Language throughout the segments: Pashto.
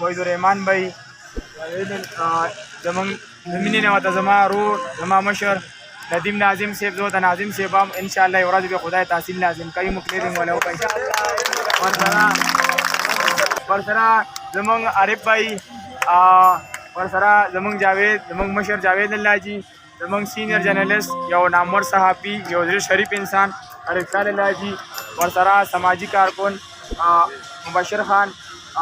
وحید الرحمن بھائی زمونږ د مینې نه ورته زما ورور زما مشر ندیم ناظم صاحب زه ورته ناظم صاحب هم انشاءالله یوه ورځ به خدای تحصیل لازم کوي موږ کلیرینګ والا وکړئ ورسره زمونږ عارف بھائی ورسره زمونږ جاوید زمونږ مشر جاوید الله جي زمونږ سینئر جرنلسٹ یو نامور صحافي یو زړه شریف انسان عارف شاه الله جي ورسره سماجي کارکن مبشر خان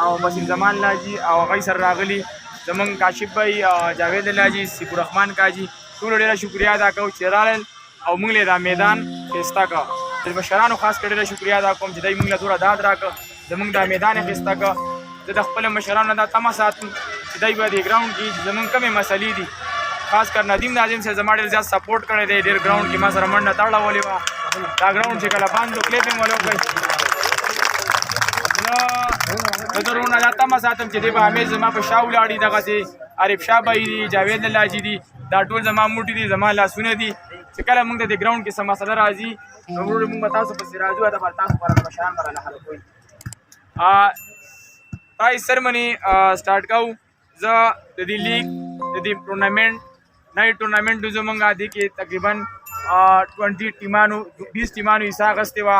او بصیر زمان الله جي او هغوی سره راغلي زمونږ کاشف بھائی جاوید الله جي سیف الرحمن کاجي ټولو ډېره شکریا ادا کوو چې رالل او موږ له دا میدان ښایسته کړه د مشرانو خاص کر ډېره شکریا ادا کوم چې دوی موږ له دومره داد راکړه زموږ دا میدان یې ښایسته کړه زه د خپلو مشرانو دا تمه ساتم چې دوی به دې ګراونډ کې چې زموږ کومې مسلې دي خاص کر ندیم ناظم صاحب زما ډېر زیات سپورټ کړی دی ډېر ګراونډ کې ما سره منډه تړولې وه دا ګراونډ چې کله بند و کلیپینګ ولې وکړئ زه د ورونه دا تمه ساتم چې دی به همیش زما په شا ولاړ دغسې عارف شاه بھائی دي جاوید الله جي دي دا ټول زما موټي دي زما لاسونه دي چې کله موږ د دې ګراونډ کې څه مسله راځي نو وروڼو موږ به تاسو پسې راځو دا به تاسو لپاره مشران به رانه حل کوي پرایز سرمني سټارټ کوو زه د دې لیګ د دې ټورنامنټ نایټ ټورنامنټ زموږ دې کې تقریبا 20 ټیمانو 20 ټیمانو حصہ اخیستې وه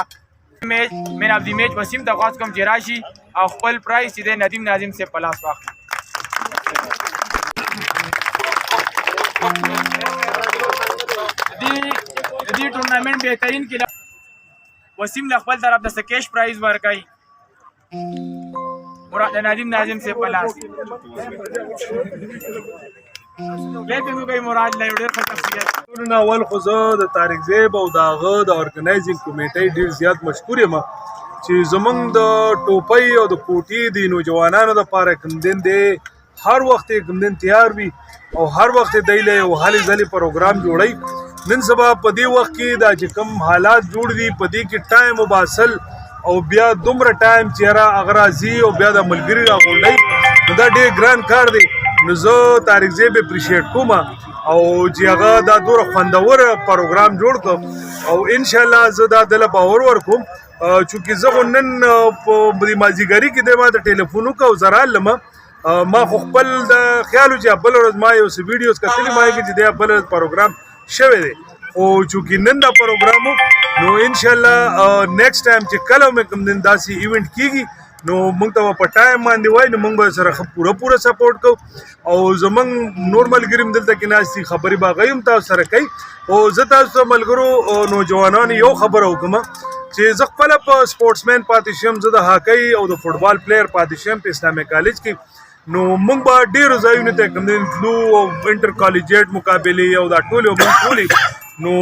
میچ مین اف دی میچ وسیم ته خواست کوم چې راشي او خپل پرایز چې دی ندیم ناظم صاحب په لاس واخلي د دې ټورنامنټ بهترین کې وسیم له خپل طرف د کیش پرایز ورکوي مراد ندیم ناظم صاحب په لاس مراد له ډېر ښه شخصیت اول خو زه د طارق زیب او د هغه د ارګنایزینګ کمیټۍ ډېر زیات مشکور یم چې زمونږ د ټوپۍ او د کوټې د نوجوانانو دپاره کوم دین دی هر وخت یې کوم دین تیار وي او هر وخت یې دی له یو هلې ځلې پروګرام جوړوي نن سبا په دې وخت کې دا چې کوم حالات جوړ دي په دې کې ټایم وباسل او بیا دومره ټایم چې یاره هغه راځي او بیا د ملګري راغونډوي نو دا ډېر ګران کار دی نو زه طارق زیب اپریشیټ کوم او چې هغه دا دومره خوندور پروګرام جوړ کړ او انشاءالله زه دا دله باور ورکوم چونکې زه خو نن په مازدیګري کې دی ما د ټلیفون وکړ او زه رالم ما خو خپل د خیال و چې بله ورځ ما یو څه ویډیوز کتلي ما کې چې دی بله ورځ پروګرام شوی دی خو چونکې نن دا پروګرام نو انشاءالله نیکسټ ټایم چې کله مې کوم دین داسې ایونټ کېږي نو موږ ته په ټایم باندې وای نو موږ به سره پوره سپورټ کوو او زمونږ نور ملګري هم دلته کې ناستي خبرې به هغوی هم تاسو سره کوي او زه تاسو ته ملګرو نوجوانانو یو خبره وکړم چې زه خپله په سپورټسمین پاتې شم زه د هاکی او د فوټبال پلیر پاتې شم په اسلامي کالج کې نو موږ به ډېرو ځایونو ته کوم دین تلو او انټر کالجیټ مقابلې او دا ټولې موږ ټولې نو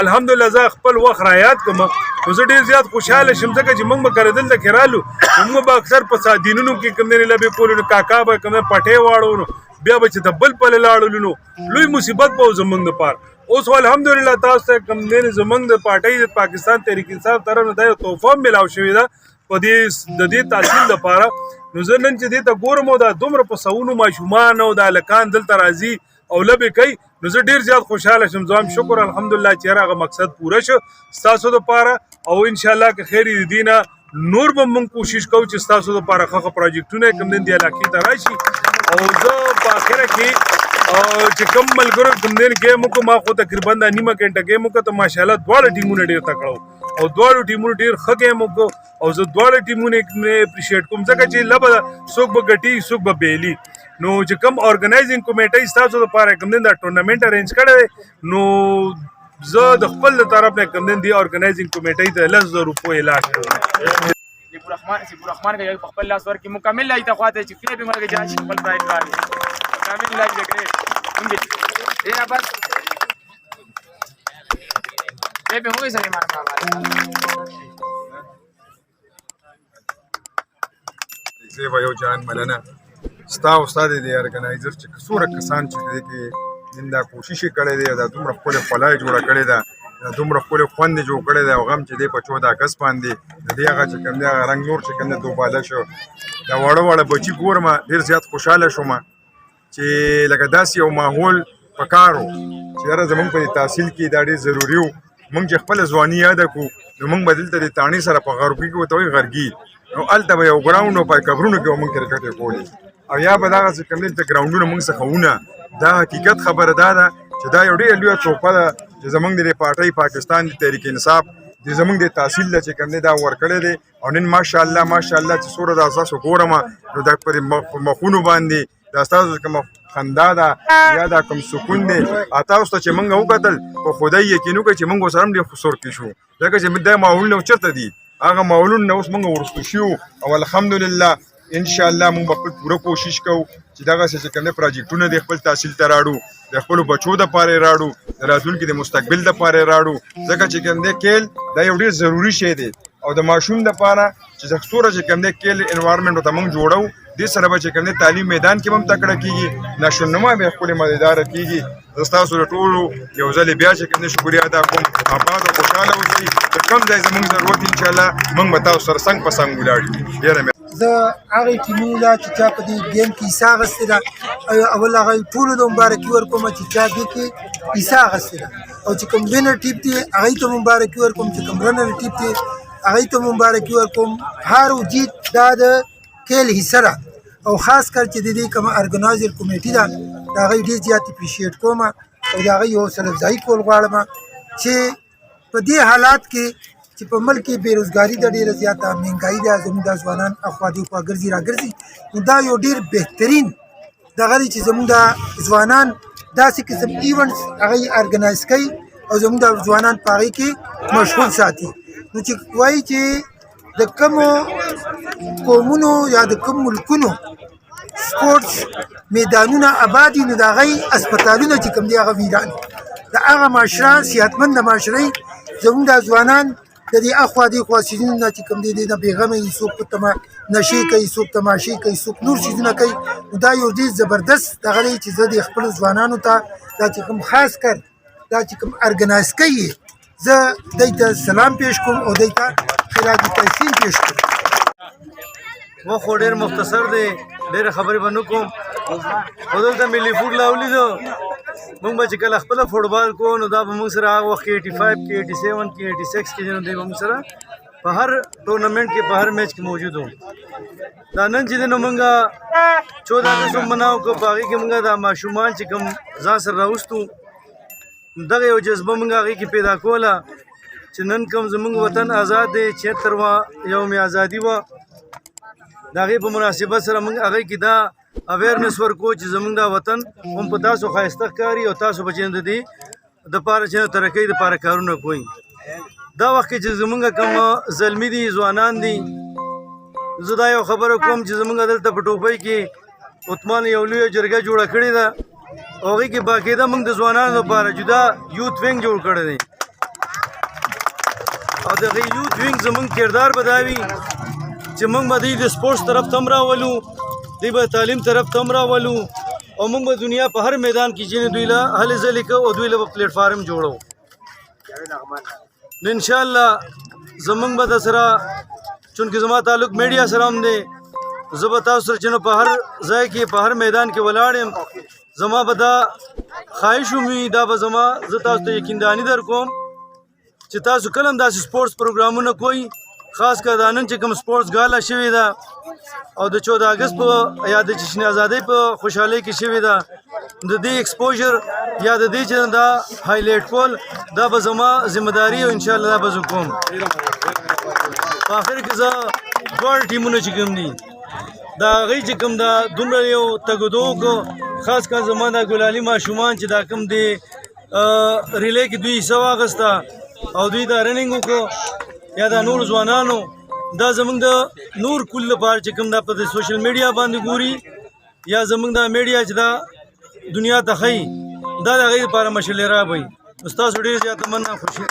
الحمدلله زه خپل وخت رایاد کوم نو زه ډېر زیات خوشحاله شم ځکه چې موږ به کله دلته کې رالو موږ به اکثر په سادینونو کې کوم دین لبې کولو نو کاکا به کوم پټې واړو نو بیا به چې د بل پلې لاړو نو لوی مصیبت به زموږ دپاره اوس الحمدلله تاسو ته کوم دین زموږ د پارټۍ د پاکستان تحریک انصاف طرف نه دا یو تحفه ملاو شوې ده په دې د دې تحصیل دپاره نو زه نن چې دې ته ګورم او دا دومره په سوونو ماشومان او دا هلکان دلته راځي او لبې کوي نو زه ډېر زیات خوشحاله شم زه هم شکر الحمدلله چې هغه مقصد پوره شو ستاسو دپاره او انشاءالله که خیر د دې نه نور به موږ کوشش کوو چې ستاسو دپاره ښه پروجیکټونه کوم دین دې علاقې ته راشي او زه په اخره کې چې کوم ملګرو کوم دین ګیم وکړو ما خو تقریبا دا نیمه ګنټه ګیم وکړه ته ماشاءالله دواړه ټیمونه ډېر تکړه او دواړو ټیمونو ډېر ښه ګیم وکړو او زه دواړه ټیمونه اپریشیټ کوم ځکه چې لبه څوک به ګټي څوک به بیلي نو چې کوم ارګنایزینګ کمیټۍ ستاسو دپاره کوم دین دا ټورنامنټ ارینج کړی دی نو زه د خپل د طرف نه کوم دین دې ارګنایزینګ کمیټۍ ته 10,000 روپیو اعلان کړم سیف الرحمن کا په خپل لاس ورکړي مکمل لای ته خواته چې فلې به مرګ جاش خپل پرایډ باندې مکمل لای دې دې نه بس دې به هوې سره مارما زه به یو جان ملنه ستا استاد دی ارګنایزر چې څوره کسان چې دې کې دا کوشش کړی دی دا دومره خپل فلای جوړه کړې ده دومره ښکلی خوند یې جوړ کړی دی او غم چې دی په 14 اګست باندې د دې هغه چې کوم دی هغه رنګ نور چې کوم دی دوباله شو دا واړه واړه بچي ګورم ډېر زیات خوشحاله شوم چې لکه داسې یو ماحول پکار و چې یاره زموږ په تحصیل کې دا ډېر ضروري و موږ چې خپله ځواني یاده کړو نو موږ به دلته د تاڼي سره په غربي کې ورته وایي غرګي نو هلته به یو ګراونډ و په قبرونو کې به موږ کرکټ یې کولې او یا به دغه چې کوم دی د ګراونډونه موږ څخه ونه دا حقیقت خبره دا ده چې دا یو ډېره لویه تحفه ده چې زموږ د دې پارټۍ پاکستان د تحریک انصاف د زموږ د تحصیل ده چې کوم دی دا ورکړی دی او نن ماشاءالله ماشاءالله چې څومره دا ستاسو ګورم نو دا په مخونو باندې دا ستاسو کوم خندا ده یا دا کوم سکون دی تاسو ته چې موږ وکتل په خدای یقین وکړئ چې موږ ورسره هم ډېر خسورتي شو ځکه چې دا ماحولونه چېرته دي هغه ماحولونه نه اوس موږ ورستو شو او الحمدلله انشاءالله موږ به خپل پوره کوشش کوو چې دغسې چې کوم دی پراجیکټونه د خپل تحصیل ته راړو د خپلو بچو دپاره یې راړو د راتلونکي د مستقبل دپاره یې راړو ځکه چې کوم دی کیل دا یو ډېر ضروري شی دی او د ماشوم دپاره چې څومره چې کوم دی کیل انوایرمنټ ورته موږ جوړو دې سره به چې کوم دی تعلیم میدان کې به هم تکړه کېږي نشونما به یې ښکلې مدیداره کېږي زه ستاسو د ټولو یو ځلې بیا چې کوم دی شکریه ادا کوم آباد او خوشحاله اوسئ که کوم ځای زموږ ضرورت انشاءالله موږ به تاسو سره څنګ په څنګ ولاړ یو ډېره زه هغې ټیمونو له چې چا په دې ګیم کې حصه اخیستې ده اول هغه ټولو ته مبارکي ورکوم چې چا دې کې حصه اخیستې ده او چې کوم وینر ټیم دی هغې ته مبارکي ورکوم چې کوم رنر ټیم دی هغې ته مبارکي ورکوم هار و جیت دا د کیل حصه ده او خاص کر چې د دې کوم ارګنایزر کمیټي ده د هغې ډېر زیات اپریشیټ کوم او د هغې حوصله افزایي کول غواړم چې په دې حالات کې چې په ملک کې بېروزګاري ده ډېره زیاته مهنګایي ده زموږ دا ځوانان اخوا دېخوا ګرځي راګرځي نو دا یو ډېر بهترین دغه دی چې زموږ دا ځوانان داسې قسم ایونټس هغه یې ارګنایز کوي او زموږ دا ځوانان په هغې کې مشغول ساتي نو چې وایي چې د کومو قومونو یا د کوم ملکونو سپورټس میدانونه آباد وي نو د هغې هسپتالونه چې کوم دي هغه ویران د هغه معاشره صحتمنده معاشرې زموږ دا ځوانان د دې اخوا دېخوا څیزونو نه چې کوم دی د نه بېغمه وي څوک په نشې کوي څوک تماشې کوي څوک نور څیزونه کوي نو دا یو ډېر زبردست دغه دی چې زه د خپلو ځوانانو ته دا چې کوم خاص کر دا چې کوم ارګنایز کوي زه دوی ته سلام پیش کوم او دوی ته خراج تحسین پیش کوم وخت خو ډېر مختصر دی ډېرې خبرې به نه کوم خو دلته ملي فوډ لا ولیدو موږ به چې کله خپله فوټبال کوو نو دا به موږ سره هغه وخت کې 85 کې 87 کې 86 کې نو دی به موږ سره په هر ټورنمنټ کې په هر میچ کې موجود وو دا نن چې دی نو موږ 14 اګست مناو کړو په هغې کې موږ دا ماشومان چې کوم ځان سره راوستو دغه یو جذبه موږ هغې کې پیدا کوله چې نن کوم زموږ وطن آزاد دی 76 یوم ازادي وه د هغې په مناسبت سره موږ هغې کې دا اویرنس ورکو چې زموږ دا وطن هم په تاسو ښایسته ښکاري او تاسو به چې د دې دپاره چې ترقۍ دپاره کارونه کوئ دا وخت کې چې زموږ کوم زلمي دي ځوانان دي زه دا یو خبره کوم چې زموږ دلته په ټوپۍ کې عثمان یو لویه جرګه جوړه کړې ده او هغې کې باقاعده موږ د ځوانانو لپاره جدا یوت وینګ جوړ کړی دی او د هغې یوت وینګ زموږ کردار به دا وي چې موږ به دوی د سپورټس طرف ته هم راولو دوی به تعلیم طرف ته هم راولو او موږ به دنیا په هر میدان کې چې دوی له هلې ځلې کوو او دوی له به پلیټفارم جوړو نو انشاءالله زموږ به در سره چونکې زما تعلق میډیا سره هم دی زه به تاسو سره چې په هر ځای کې په هر میدان کې ولاړ یم زما به دا خواهش وي دا به زما زه تاسو ته یقینداني در کوم چې تاسو کله هم داسې سپورټس پروګرامونه کوئ خاص کر دا نن چې کوم سپورټس ګاله شوې ده او د 14 اګست په یا د جشن ازادۍ په خوشحالۍ کې شوې ده د دې ایکسپوژر یا د دې چې دا هایلایټ کول دا به زما ذمہداري او انشاءالله دا به زه کوم په آخر کې زه دواړه ټیمونه چې کوم دي د هغې چې کوم دا دومره یو تګدو وکړو خاص کر زما دا ګلالي ماشومان چې دا کوم دی ریلې کې دوی حصه واخیسته او دوی دا رننګ وکړو یا دا نور ځوانانو دا زموږ د نور کل لپاره چې کوم دا په سوشل میډیا باندې ګوري یا زموږ دا میډیا چې دا دنیا ته ښیي دا د هغې لپاره مشعل راب وي ستاسو ډېر زیاته مننه خوشي